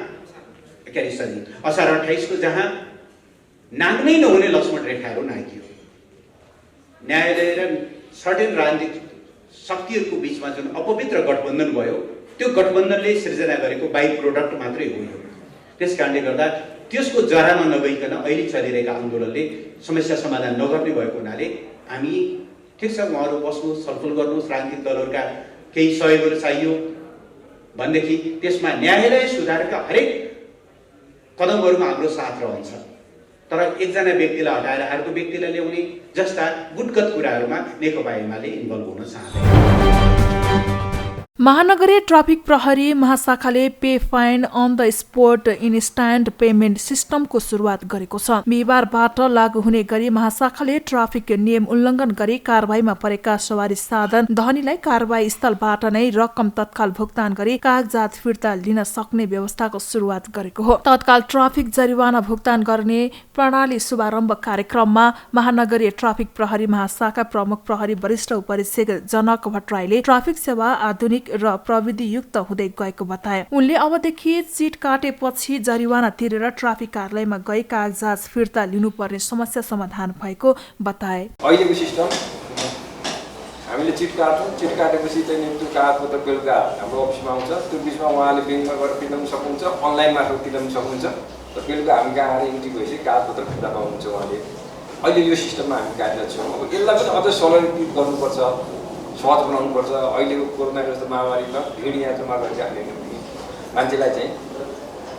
असार 28 को जहाँ नाग्नै नहुने लक्ष्मण रेखाहरू नागियो। न्यायालय र सर्टेन राजनीतिक शक्तिहरूको बिचमा जुन अपवित्र गठबन्धन भयो त्यो गठबन्धनले सिर्जना गरेको बाइ प्रोडक्ट मात्रै हो यो। त्यस कारणले गर्दा त्यसको जरामा नगइकन अहिले चलिरहेका आन्दोलनले समस्या समाधान नगर्ने भएको हुनाले हामी ठिक छ उहाँहरू बस्नुहोस्, छलफल गर्नुहोस्, राजनीतिक दलहरूका केही सहयोगहरू चाहियो भनेदेखि त्यसमा न्यायालय सुधारका हरेक कदमहरूमा हाम्रो साथ रहन्छ। तर एकजना व्यक्तिलाई हटाएर अर्को व्यक्तिलाई ल्याउने जस्ता गुटगत कुराहरूमा नेकपा एमाले इन्भल्भ हुन चाहँदैन।
महानगरीय ट्राफिक प्रहरी महाशाखाले pay fine on the spot instant payment सिस्टमको सुरुवात गरेको छ। बिहिबारबाट लागू हुने गरी महाशाखाले ट्राफिक नियम उल्लङ्घन गरी कारबाहीमा परेका सवारी साधन धनीलाई कारबाही स्थलबाट नै रकम तत्काल भुक्तान गरी कागजात फिर्ता लिन सक्ने व्यवस्थाको सुरुवात गरेको हो। तत्काल ट्राफिक जरिवाना भुक्तान गर्ने प्रणाली शुभारम्भ कार्यक्रममा महानगरीय ट्राफिक प्रहरी महाशाखा प्रमुख प्रहरी वरिष्ठ उपरीक्षक जनक भट्टराईले ट्राफिक सेवा आधुनिक र प्रविधियुक्त हुँदै गएको बताए। उनले अबदेखि चिट काटेपछि जरिवाना तिरेर ट्राफिक कार्यालयमा गई कागजात फिर्ता लिनुपर्ने समस्या समाधान भएको बताए।
अहिलेको सिस्टम हामीले चिट काट्छौँ, चिट काटेपछि चाहिँ त्यो कागजपत्र बेलुका हाम्रो अफिसमा आउँछ, त्यो बिचमा उहाँले ब्याङ्कमा गएर फिर्ताउन सक्नुहुन्छ, अनलाइन मार्फत फिर्ताउन सक्नुहुन्छ र बेलुका हामी कहाँ आएर इन्ट्री भएपछि कागजपत्र फिर्ता पाउनुहुन्छ उहाँले। अहिले यो सिस्टममा हामी काटेका छौँ। अब यसलाई पनि अझ सरलीकृत गर्नुपर्छ, सहज बनाउनुपर्छ। अहिलेको कोरोना जस्तो महामारीमा भिड यहाँ जम्मा गरिराख्ने मान्छेलाई चाहिँ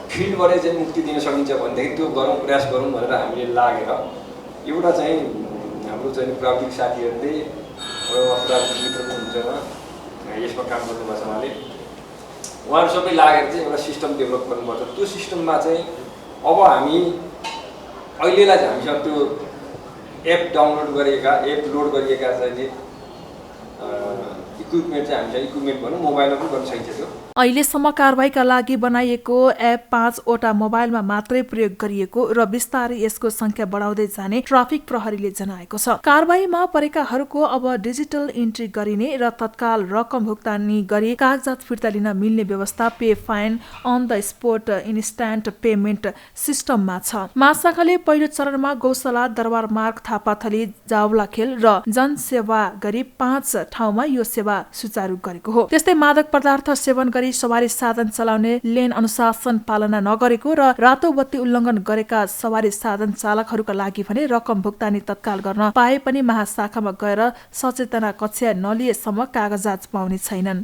फिल्डबाट चाहिँ मुक्ति दिन सकिन्छ भनेदेखि त्यो गरौँ, प्रयास गरौँ भनेर हामीले लागेर एउटा चाहिँ हाम्रो चाहिँ प्राविधिक साथीहरूले प्राविधिक मित्रको हुन्छ यसमा काम गर्नुभएको छ उहाँहरू सबै लागेर चाहिँ एउटा सिस्टम डेभलप गर्नुपर्छ। त्यो सिस्टममा चाहिँ अब हामी अहिलेलाई चाहिँ हामीसँग त्यो एप डाउनलोड गरिएका, एप लोड गरिएका चाहिँ इक्विपमेन्ट चाहिँ हामीसँग इक्विपमेन्ट भनौँ मोबाइलमा पनि गर्न सकिन्छ।
अहिलेसम्म कारबाहीका लागि बनाइएको एप 5 वटा मोबाइलमा मात्रै प्रयोग गरिएको र बिस्तारै यसको संख्या बढाउँदै जाने ट्राफिक प्रहरीले जनाएको छ। कारबाहीमा परेकाहरूको अब डिजिटल इन्ट्री गरिने र तत्काल रकम भुक्तानी गरी कागजात फिर्ता लिन मिल्ने व्यवस्था pay fine on the spot instant payment सिस्टममा छ। महाशाखाले पहिलो चरणमा गौशाला, दरबार मार्ग, थापाथली, जावलाखेल र जनसेवा गरी 5 ठाउँमा यो सेवा सुचारू गरेको हो। त्यस्तै मादक पदार्थ सेवन गरी सवारी साधन चलाउने, लेन अनुशासन पालना नगरेको र रातो बत्ती उल्लङ्घन गरेका सवारी साधन चालकहरूका लागि भने रकम भुक्तानी तत्काल गर्न पाए पनि महाशाखामा गएर सचेतना कक्षा नलिएसम्म कागजात पाउने छैनन्।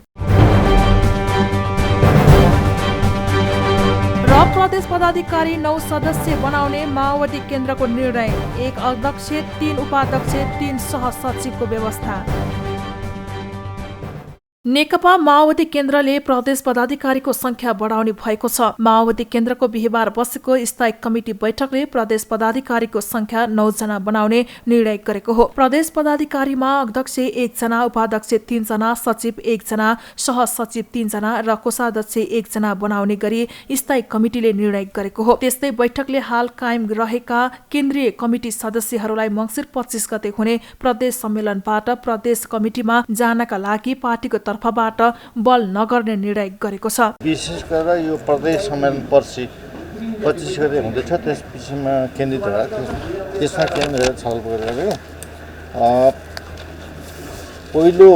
र प्रदेश पदाधिकारी 9 सदस्य बनाउने माओवादी केन्द्रको निर्णय, 1 अध्यक्ष, 3 उपाध्यक्ष, 3 सहसचिवको व्यवस्था। नेकपा माओवादी केन्द्रले प्रदेश पदाधिकारीको संख्या बढाउने भएको छ। माओवादी केन्द्रको बिहिबार बसेको स्थायी कमिटी बैठकले प्रदेश पदाधिकारीको संख्या 9 जना बनाउने निर्णय गरेको हो। प्रदेश पदाधिकारीमा अध्यक्ष 1 जना, उपाध्यक्ष 3 जना, सचिव 1 जना, सहसचिव 3 जना र कोषाध्यक्ष 1 जना बनाउने गरी स्थायी कमिटीले निर्णय गरेको हो। त्यस्तै बैठकले हाल कायम रहेका केन्द्रीय कमिटी सदस्यहरूलाई मङ्सिर 25 गते हुने प्रदेश सम्मेलनबाट प्रदेश कमिटीमा जानका लागि पार्टीको तर्फबाट बल नगर्ने निर्णय गरेको छ।
विशेष गरेर यो प्रदेश सम्मेलन पर्सि 25 गते हुँदैछ, त्यस विषयमा केन्द्रित भएर त्यसमा केन्द्र छलफल गरेर पहिलो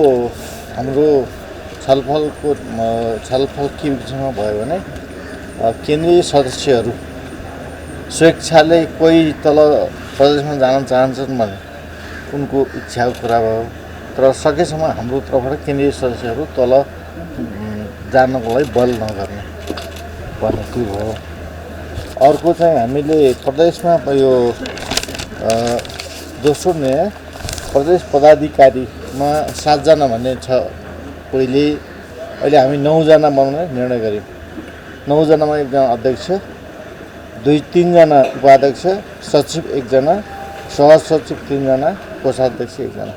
हाम्रो छलफल के विषयमा भयो भने केन्द्रीय सदस्यहरू स्वेच्छाले कोही तल प्रदेशमा जान चाहन्छन् भने उनको इच्छाको कुरा भयो, तर सकेसम्म हाम्रो तर्फबाट केन्द्रीय सदस्यहरू तल जानको लागि बल नगर्ने भन्ने कुरो हो। अर्को चाहिँ हामीले प्रदेशमा यो दोस्रो निर्णय प्रदेश पदाधिकारीमा 7 जना भन्ने छ पहिले, अहिले हामी 9 जना बनाउने निर्णय गऱ्यौँ। 9 जनामा 1 जना अध्यक्ष, 2-3 जना उपाध्यक्ष, सचिव 1 जना, सहसचिव 3 जना, कोषाध्यक्ष 1 जना।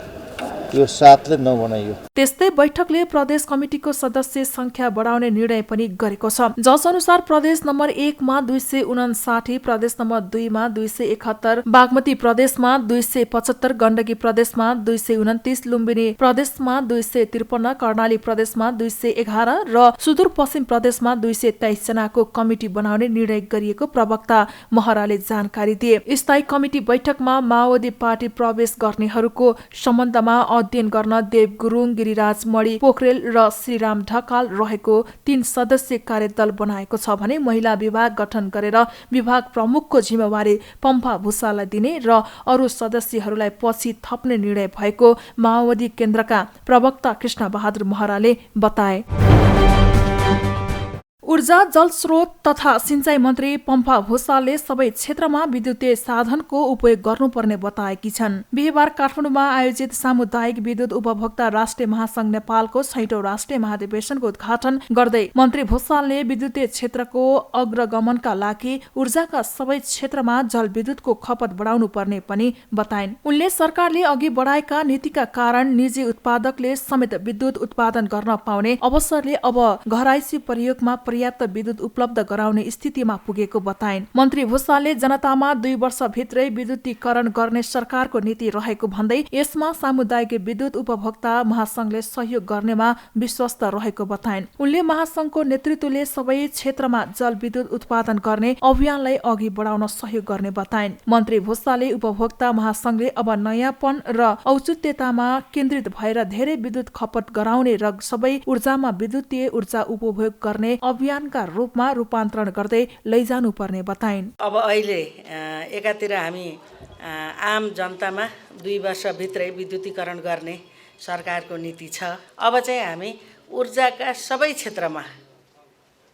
यो साथले नबनाइयो।
त्यस्तै बैठकले प्रदेश कमिटिको सदस्य संख्या बढाउने निर्णय पनि गरेको छ, जस अनुसार प्रदेश नम्बर 1 मा 259, प्रदेश नम्बर 2 मा 271, बागमती प्रदेशमा 275, गण्डकी प्रदेशमा 229, लुम्बिनी प्रदेशमा 253, कर्णाली प्रदेशमा 211 र सुदूरपश्चिम प्रदेशमा 223 जनाको कमिटी बनाउने निर्णय गरिएको प्रवक्ता महराले जानकारी दिए। स्थायी कमिटी बैठकमा माओवादी पार्टी प्रवेश गर्नेहरूको सम्बन्धमा अध्ययन गर्न देव गुरुङ, गिरिराज मणि पोखरेल र श्रीराम ढकाल रहेको 3 सदस्यीय कार्यदल बनाएको छ भने महिला विभाग गठन गरेर विभाग प्रमुखको जिम्मेवारी पम्फा भूषाललाई दिने र अरू सदस्यहरूलाई पछि थप्ने निर्णय भएको माओवादी केन्द्रका प्रवक्ता कृष्ण बहादुर महराले बताए। ऊर्जा, जलस्रोत तथा सिंचाई मन्त्री पम्फा भूषालले सबै क्षेत्रमा विद्युतीय साधनको उपयोग गर्नुपर्ने बताएकी छन्। बिहिबार काठमाडौँमा आयोजित सामुदायिक विद्युत उपभोक्ता राष्ट्रिय महासंघ नेपालको 6औं राष्ट्रिय महाधिवेशनको उद्घाटन गर्दै मन्त्री भूषालले विद्युतीय क्षेत्रको अग्रगमनका लागि ऊर्जाका सबै क्षेत्रमा जलविद्युतको खपत बढाउनु पर्ने पनि बताइन्। उनले सरकारले अघि बढाएका नीतिका कारण निजी उत्पादकले समेत विद्युत उत्पादन गर्न पाउने अवसरले अब घरायसी प्रयोगमा पर्याप्त विद्युत उपलब्ध गराउने स्थितिमा पुगेको बताइन्। मन्त्री भूषालले जनतामा 2 वर्षभित्रै विद्युतीकरण गर्ने सरकारको नीति रहेको भन्दै यसमा सामुदायिक विद्युत उपभोक्ता महासंघले सहयोग गर्नेमा विश्वस्त रहेको बताइन्। उनले महासंघको नेतृत्वले सबै क्षेत्रमा जलविद्युत उत्पादन गर्ने अभियानलाई अघि बढाउन सहयोग गर्ने बताइन्। मन्त्री भूषालले उपभोक्ता महासंघले अब नयाँपन र औचित्यतामा केन्द्रित भएर धेरै विद्युत खपत गराउने र सबै ऊर्जामा विद्युतीय ऊर्जा उपभोग गर्ने अभियानका रूपमा रूपान्तरण गर्दै लैजानु पर्ने बताइन्।
अब अहिले एकातिर हामी आम जनतामा 2 वर्षभित्रै विद्युतीकरण गर्ने सरकारको नीति छ। अब चाहिँ हामी ऊर्जाका सबै क्षेत्रमा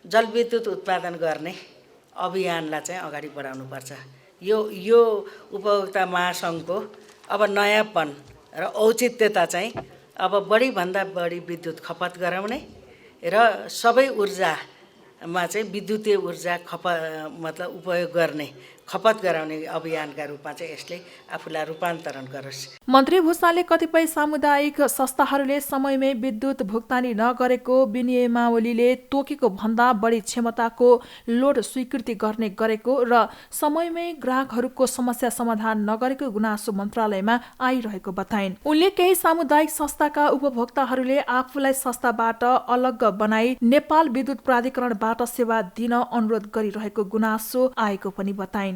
जलविद्युत उत्पादन गर्ने अभियानलाई चाहिँ अगाडि बढाउनुपर्छ। यो उपभोक्ता महासंघको अब नयाँपन र औचित्यता चाहिँ अब बढीभन्दा बढी विद्युत खपत गराउने र सबै ऊर्जामा चाहिँ विद्युतीय ऊर्जा मतलब उपयोग गर्ने खपत गराउने अभियानका रूपमा चाहिँ यसले आफूलाई रूपान्तरण गरोस्।
मन्त्री भूषालले कतिपय सामुदायिक संस्थाहरूले समयमै विद्युत भुक्तानी नगरेको विनियमावलीले तोकेको भन्दा बढी क्षमताको लोड स्वीकृति गर्ने गरेको र समयमै ग्राहकहरूको समस्या समाधान नगरेको गुनासो मन्त्रालयमा आइरहेको बताइन्। उनले केही सामुदायिक संस्थाका उपभोक्ताहरूले आफूलाई संस्थाबाट अलग बनाई नेपाल विद्युत प्राधिकरणबाट सेवा दिन अनुरोध गरिरहेको गुनासो आएको पनि बताइन्।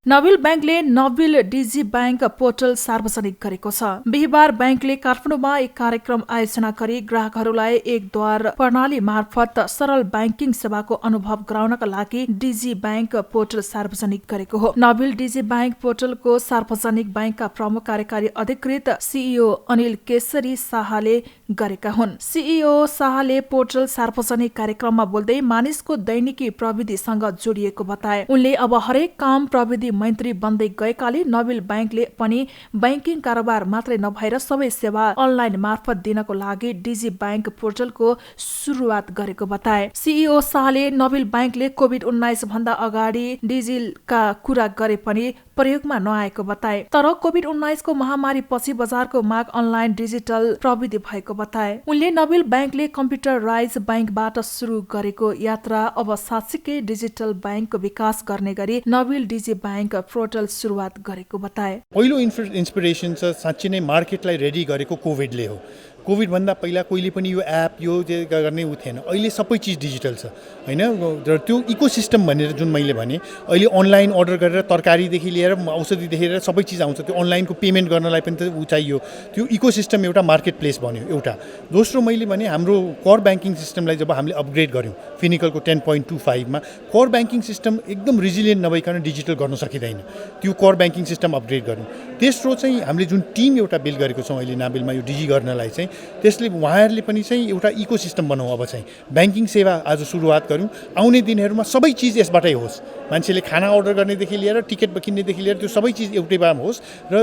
नबिल ब्याङ्कले नबिल डिजी ब्याङ्क पोर्टल सार्वजनिक गरेको छ। बिहिबार ब्याङ्कले काठमाडौँमा एक कार्यक्रम आयोजना गरी ग्राहकहरूलाई एक द्वार प्रणाली मार्फत सरल ब्याङ्किङ सेवाको अनुभव गराउनका लागि डिजी ब्याङ्क पोर्टल सार्वजनिक गरेको हो। नबिल डिजी ब्याङ्क पोर्टलको सार्वजनिक ब्याङ्कका प्रमुख कार्यकारी अधिकृत सीईओ अनिल केसरी शाहले गरेका हुन्। सीईओ शाहले पोर्टल सार्वजनिक कार्यक्रममा बोल्दै मानिसको दैनिकी प्रविधिसँग जोडिएको बताए। उनले अब हरेक काम प्रविधि मन्त्री बन्दै गएकाले नबिल ब्याङ्कले पनि ब्याङ्किङ कारोबार मात्रै नभएर सबै सेवा अनलाइन मार्फत दिनको लागि डिजी ब्याङ्क पोर्टलको सुरुवात गरेको बताए। सीईओ शाहले नबिल ब्याङ्कले कोभिड-19 भन्दा अगाडि डिजिलका कुरा गरे पनि प्रयोगमा नआएको बताए। तर कोभिड-19 को महामारी पछि बजारको माग अनलाइन डिजिटल प्रविधि भएको बताए। उनले नबिल ब्याङ्कले कम्प्युटराइज ब्याङ्कबाट सुरु गरेको यात्रा अब साँच्चीकै डिजिटल ब्याङ्कको विकास गर्ने गरी नबिल डिजी ब्याङ्क पोर्टल सुरुवात गरेको बताए।
पहिलो इन्सपिरेसन चाहिँ साँच्चै नै मार्केटलाई रेडी गरेको कोभिडले हो। कोभिडभन्दा पहिला कोहीले पनि यो एप यो गर्ने उ थिएन। अहिले सबै चिज डिजिटल छ होइन। र त्यो इकोसिस्टम भनेर जुन मैले भने अहिले अनलाइन अर्डर गरेर तरकारीदेखि लिएर औषधिदेखि लिएर सबै चिज आउँछ। त्यो अनलाइनको पेमेन्ट गर्नलाई पनि त उ चाहियो। त्यो इकोसिस्टम एउटा मार्केट प्लेस बन्यो एउटा। दोस्रो मैले भने हाम्रो कोर ब्याङ्किङ सिस्टमलाई जब हामीले अपग्रेड गऱ्यौँ फिनिकलको 10.25 मा कोर ब्याङ्किङ सिस्टम एकदम रिजिलियन्ट नभइकन डिजिटल गर्न सकिँदैन। त्यो कोर ब्याङ्किङ सिस्टम अपग्रेड गऱ्यौँ। तेस्रो चाहिँ हामीले जुन टिम एउटा बिल्ड गरेको छौँ अहिले नाबिलमा यो डिजी गर्नलाई चाहिँ त्यसले उहाँहरूले पनि चाहिँ एउटा इकोसिस्टम बनाऊ। अब चाहिँ ब्याङ्किङ सेवा आज सुरुवात गरौँ, आउने दिनहरूमा सबै चिज यसबाटै होस्। मान्छेले खाना अर्डर गर्नेदेखि लिएर टिकट किन्नेदेखि लिएर त्यो सबै चिज एउटैमा होस्। र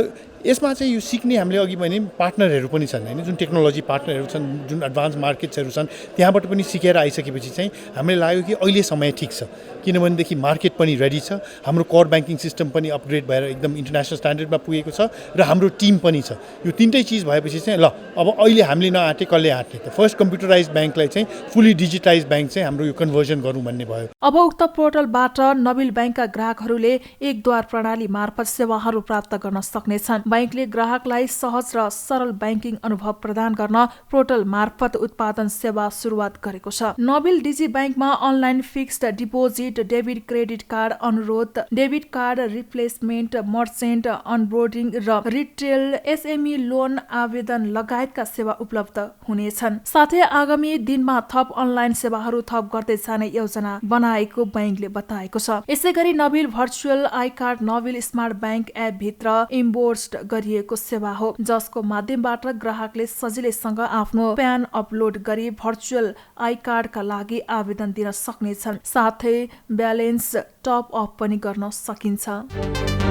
यसमा चाहिँ यो सिक्ने हामीले अघि भने पार्टनरहरू पनि छन् होइन, जुन टेक्नोलोजी पार्टनरहरू छन्, जुन एडभान्स मार्केट्सहरू छन्, त्यहाँबाट पनि सिकेर आइसकेपछि चाहिँ हामीलाई लाग्यो कि अहिले समय ठिक छ, किनभनेदेखि मार्केट पनि रेडी छ, हाम्रो कोर ब्याङ्किङ सिस्टम पनि अपग्रेड भएर एकदम इन्टरनेसनल स्ट्यान्डर्डमा पुगेको छ र हाम्रो टिम पनि छ। यो तिनटै चिज भएपछि चाहिँ ल अब अहिले हामीले नआँटे कसले आँट्ने त, फर्स्ट कम्प्युटराइज ब्याङ्कलाई चाहिँ फुल्ली डिजिटाइज ब्याङ्क चाहिँ हाम्रो यो कन्भर्जन गरौँ भन्ने भयो।
अब उक्त पोर्टलबाट नबिल ब्याङ्कका ग्राहकहरूले एकद्वार प्रणाली मार्फत सेवाहरू प्राप्त गर्न सक्नेछन्। ब्याङ्कले ग्राहकलाई सहज र सरल ब्याङ्किङ अनुभव प्रदान गर्न पोर्टल मार्फत उत्पादन सेवा सुरुवात गरेको छ। नबिल डिजी ब्याङ्कमा online fixed deposit, debit credit card अनुरोध, debit card replacement, merchant onboarding र रिटेल एसएमई लोन आवेदन लगायतका सेवा उपलब्ध हुनेछन्। साथै आगामी दिनमा थप अनलाइन सेवाहरू थप गर्दै जाने योजना बनाएको ब्याङ्कले बताएको छ। यसैगरी Nabil virtual I card Nabil smart bank app भित्र इम्बोर्स्ड गरिएको सेवा हो, जसको माध्यमबाट ग्राहकले सजिलैसँग आफ्नो प्यान अपलोड गरी भर्चुअल आई कार्डका लागि आवेदन दिन सक्नेछन्। साथै ब्यालेन्स टप अप पनि गर्न सकिन्छ।